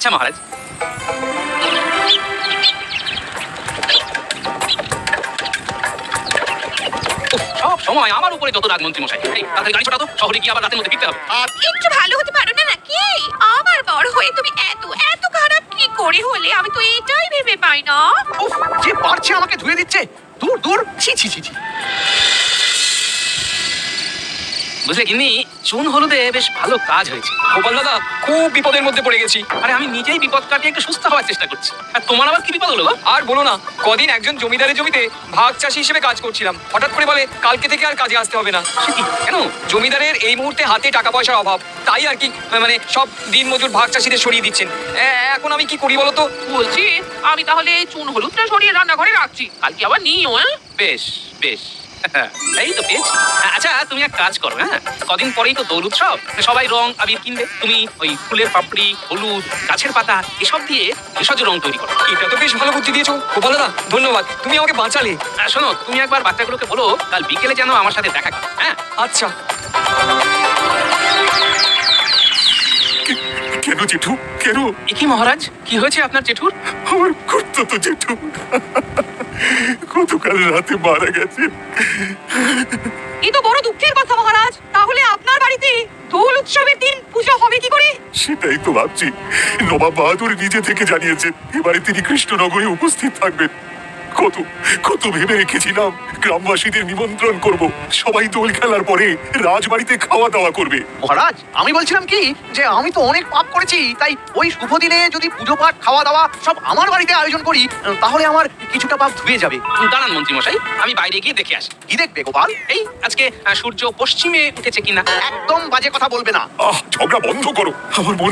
আচ্ছা মহারাজ। সব সময় আমার উপরে যত রাগ মন্ত্রী মশাই। এই তাড়াতাড়ি গাড়ি ছোটা তো, শহরে গিয়ে আবার রাতের মধ্যে ফিরতে হবে। একটু ভালো হতে পারো না নাকি? আমার বড় হয়ে তুমি এত এত খারাপ কি করে হলে আমি তো এটাই ভেবে পাই না। উফ, যে পারছে আমাকে ধুয়ে দিচ্ছে। দূর দূর, ছি ছি ছি ছি। বুঝলে গিন্নি, চুন হলুদে বেশ ভালো কাজ হয়েছে। গোপাল দাদা, খুব বিপদের মধ্যে পড়ে গেছি। আরে আমি নিজেই বিপদ কাটিয়ে একটু সুস্থ হওয়ার চেষ্টা করছি, আর তোমার আবার কি বিপদ হলো গো? আর বলো না, কদিন একজন জমিদারের জমিতে ভাগ চাষি হিসেবে কাজ করছিলাম। হঠাৎ করে বলে কালকে থেকে আর কাজে আসতে হবে না। সে কি, কেন? জমিদারের এই মুহূর্তে হাতে টাকা পয়সার অভাব, তাই আর কি মানে সব দিন মজুর ভাগ চাষিদের সরিয়ে দিচ্ছেন। এখন আমি কি করি বলো তো? বলছি আমি তাহলে এই চুন হলুদটা সরিয়ে রান্নাঘরে রাখছি, কালকে আবার নিও। বেশ বেশ, এই তো পেয়েছি। আচ্ছা তুমি এক কাজ করো, হ্যাঁ, কদিন পরেই তো দোল উৎসব, সবাই রং আবির কিনবে। তুমি ওই ফুলের পাপড়ি, হলুদ, গাছের পাতা এসব দিয়ে ভেষজ রং তৈরি করো। এটা তো বেশ ভালো বুদ্ধি দিয়েছো গোপাল দাদা, ধন্যবাদ, তুমি আমাকে বাঁচালে। শোনো, তুমি একবার বাচ্চাগুলোকে বলো কাল বিকেলে যেন আমার সাথে দেখা করে। হ্যাঁ আচ্ছা। কেন জেঠু, কেন? এ কি মহারাজ, কি হয়েছে আপনার জেঠুর? আমার কর্তব্য জেঠু গতকাল রাতে মারা গেছে। এই তো বড় দুঃখের কথা মহারাজ। তাহলে আপনার বাড়িতে দোল উৎসবের দিন পুজো হবে কি করে? সেটাই তো ভাবছি। নবাব বাহাদুর নিজে থেকে জানিয়েছেন এবারে তিনি কৃষ্ণনগরে উপস্থিত থাকবেন। কত কত ভেবে রেখেছিলাম গ্রামবাসীদের নিমন্ত্রণ করব, সবাই দোল খেলার পরে রাজবাড়িতে খাওয়া দাওয়া করবে। মহারাজ, আমি বলছিলাম কি যে আমি তো অনেক পাপ করেছি, তাই ওই শুভ দিনে যদি পুজো পাঠ, খাওয়া দাওয়া সব আমার বাড়িতে আয়োজন করি, তাহলে আমার কিছুটা পাপ ধুয়ে যাবে। দাঁড়ান মন্ত্রী মশাই, আমি বাইরে গিয়ে দেখে আসি। কি দেখবে গোপাল? এই আজকে সূর্য পশ্চিমে উঠেছে কিনা। একদম বাজে কথা বলবে না। ঝগড়া বন্ধ করো, আমার মনে